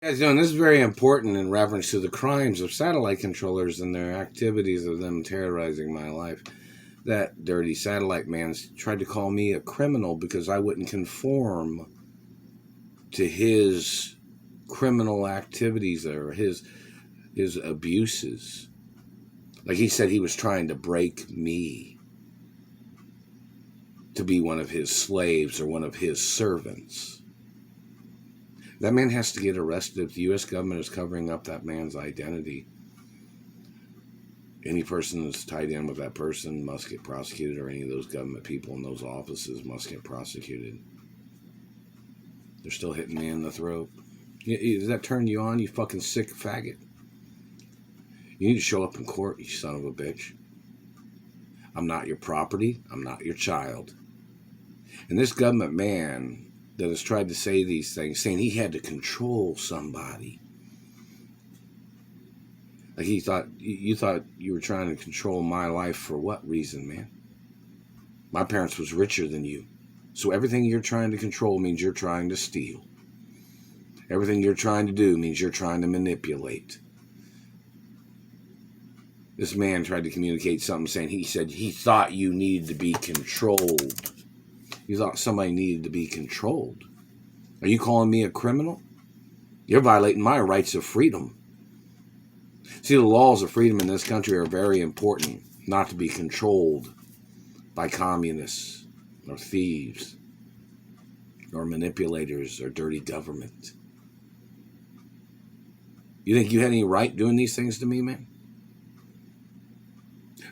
Guys, this is very important in reference to the crimes of satellite controllers and their activities of them terrorizing my life. That dirty satellite man tried to call me a criminal because I wouldn't conform to his criminal activities or his abuses. Like he said he was trying to break me to be one of his slaves or one of his servants. That man has to get arrested if the U.S. government is covering up that man's identity. Any person that's tied in with that person must get prosecuted, or any of those government people in those offices must get prosecuted. They're still hitting me in the throat. Does that turn you on, you fucking sick faggot? You need to show up in court, you son of a bitch. I'm not your property. I'm not your child. And this government man that has tried to say these things, saying he had to control somebody. Like you thought you were trying to control my life for what reason, man? My parents was richer than you. So everything you're trying to control means you're trying to steal. Everything you're trying to do means you're trying to manipulate. This man tried to communicate something, saying he thought you needed to be controlled. You thought somebody needed to be controlled. Are you calling me a criminal? You're violating my rights of freedom. See, the laws of freedom in this country are very important, not to be controlled by communists or thieves or manipulators or dirty government. You think you had any right doing these things to me, man?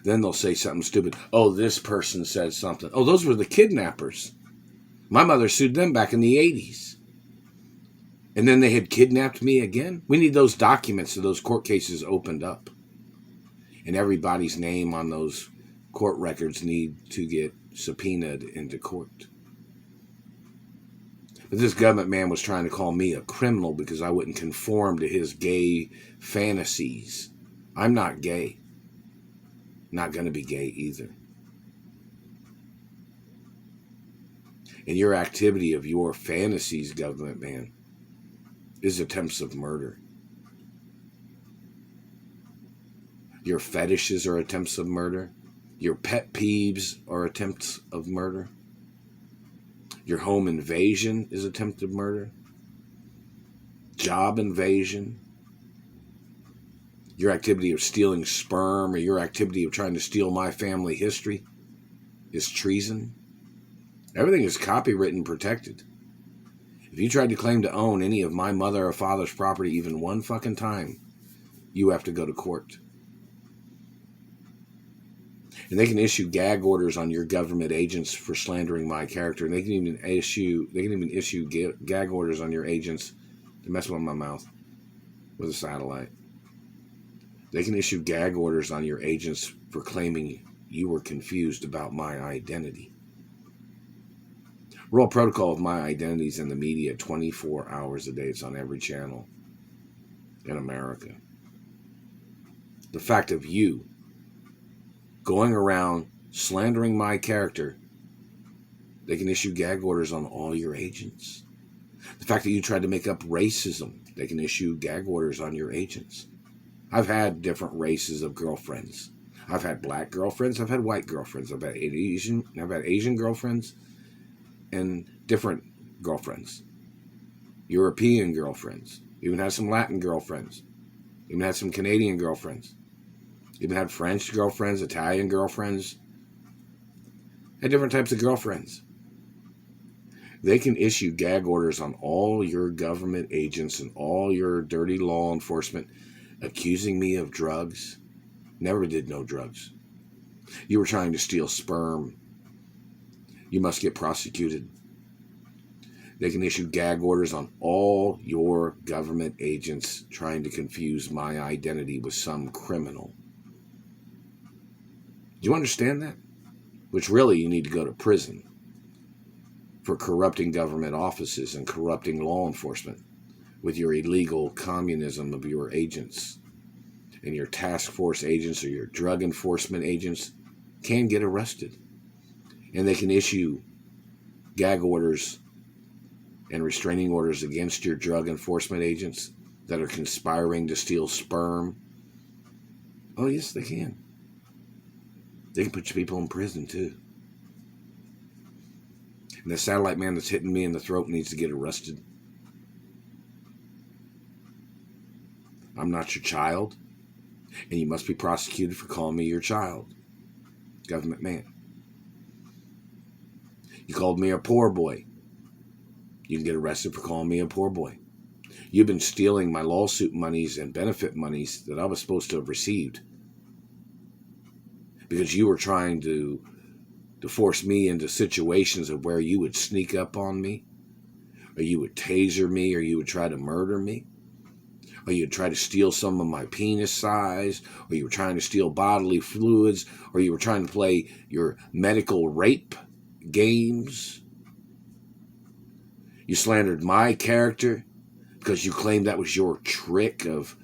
Then they'll say something stupid. Oh, this person said something. Oh, those were the kidnappers. My mother sued them back in the 80s. And then they had kidnapped me again. We need those documents of those court cases opened up. And everybody's name on those court records need to get subpoenaed into court. But this government man was trying to call me a criminal because I wouldn't conform to his gay fantasies. I'm not gay. Not going to be gay either. And your activity of your fantasies, government man, is attempts of murder. Your fetishes are attempts of murder. Your pet peeves are attempts of murder. Your home invasion is attempted murder. Job invasion. Your activity of stealing sperm or your activity of trying to steal my family history is treason. Everything is copywritten, protected. If you tried to claim to own any of my mother or father's property even one fucking time, you have to go to court. And they can issue gag orders on your government agents for slandering my character. And they can even issue gag orders on your agents to mess with my mouth with a satellite. They can issue gag orders on your agents for claiming you were confused about my identity. Royal protocol of my identity is in the media 24 hours a day. It's on every channel in America. The fact of you going around slandering my character, they can issue gag orders on all your agents. The fact that you tried to make up racism, they can issue gag orders on your agents. I've had different races of girlfriends. I've had black girlfriends. I've had white girlfriends. I've had Asian girlfriends and different girlfriends. European girlfriends. Even had some Latin girlfriends. Even had some Canadian girlfriends. Even had French girlfriends, Italian girlfriends. Had different types of girlfriends. They can issue gag orders on all your government agents and all your dirty law enforcement accusing me of drugs. Never did no drugs. You were trying to steal sperm. You must get prosecuted. They can issue gag orders on all your government agents trying to confuse my identity with some criminal. Do you understand that? Which really you need to go to prison for corrupting government offices and corrupting law enforcement with your illegal communism of your agents. And your task force agents or your drug enforcement agents can get arrested. And they can issue gag orders and restraining orders against your drug enforcement agents that are conspiring to steal sperm. Oh, yes, they can. They can put people in prison, too. And the satellite man that's hitting me in the throat needs to get arrested. I'm not your child, and you must be prosecuted for calling me your child. Government man. You called me a poor boy. You can get arrested for calling me a poor boy. You've been stealing my lawsuit monies and benefit monies that I was supposed to have received because you were trying to force me into situations of where you would sneak up on me, or you would taser me, or you would try to murder me, or you'd try to steal some of my penis size, or you were trying to steal bodily fluids, or you were trying to play your medical rape games. You slandered my character because you claimed that was your trick of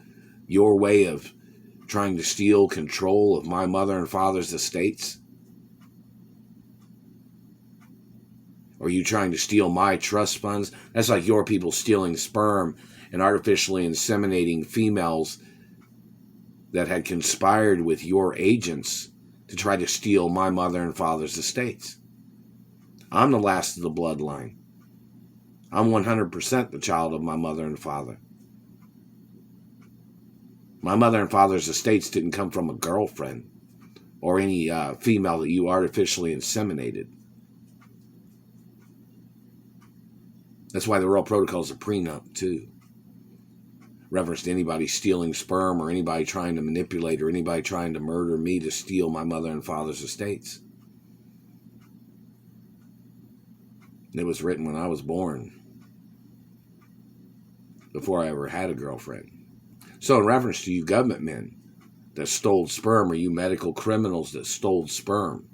your way of trying to steal control of my mother and father's estates. Or you trying to steal my trust funds. That's like your people stealing sperm and artificially inseminating females that had conspired with your agents to try to steal my mother and father's estates. I'm the last of the bloodline. I'm 100% the child of my mother and father. My mother and father's estates didn't come from a girlfriend or any female that you artificially inseminated. That's why the Royal Protocol's a prenup, too. Reference to anybody stealing sperm or anybody trying to manipulate or anybody trying to murder me to steal my mother and father's estates. It was written when I was born, before I ever had a girlfriend. So in reference to you government men that stole sperm, or you medical criminals that stole sperm,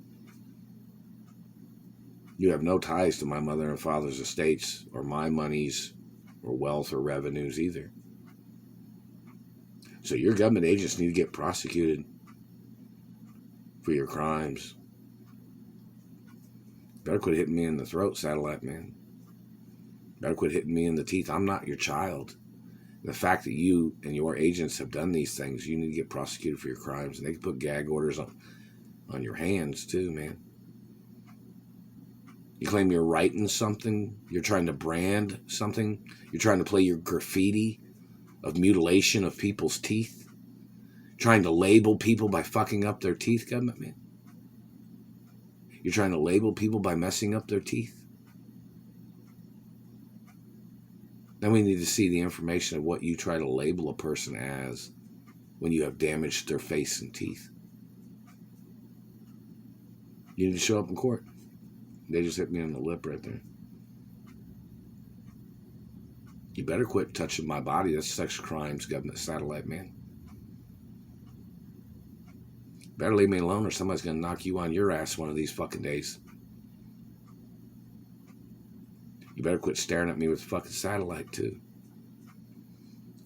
you have no ties to my mother and father's estates or my monies or wealth or revenues either. So your government agents need to get prosecuted for your crimes. Better quit hitting me in the throat, satellite man. Better quit hitting me in the teeth. I'm not your child. The fact that you and your agents have done these things, you need to get prosecuted for your crimes. And they can put gag orders on your hands too, man. You claim you're writing something. You're trying to brand something. You're trying to play your graffiti of mutilation of people's teeth. Trying to label people by fucking up their teeth, government man. You're trying to label people by messing up their teeth. Then we need to see the information of what you try to label a person as when you have damaged their face and teeth. You need to show up in court. They just hit me on the lip right there. You better quit touching my body. That's sex crimes, government satellite man. Better leave me alone or somebody's going to knock you on your ass one of these fucking days. You better quit staring at me with fucking satellite too.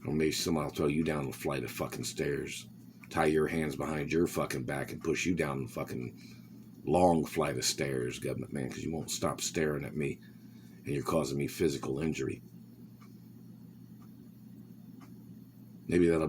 Or maybe somebody will throw you down the flight of fucking stairs. Tie your hands behind your fucking back and push you down the fucking long flight of stairs, government man, because you won't stop staring at me and you're causing me physical injury. Maybe that'll be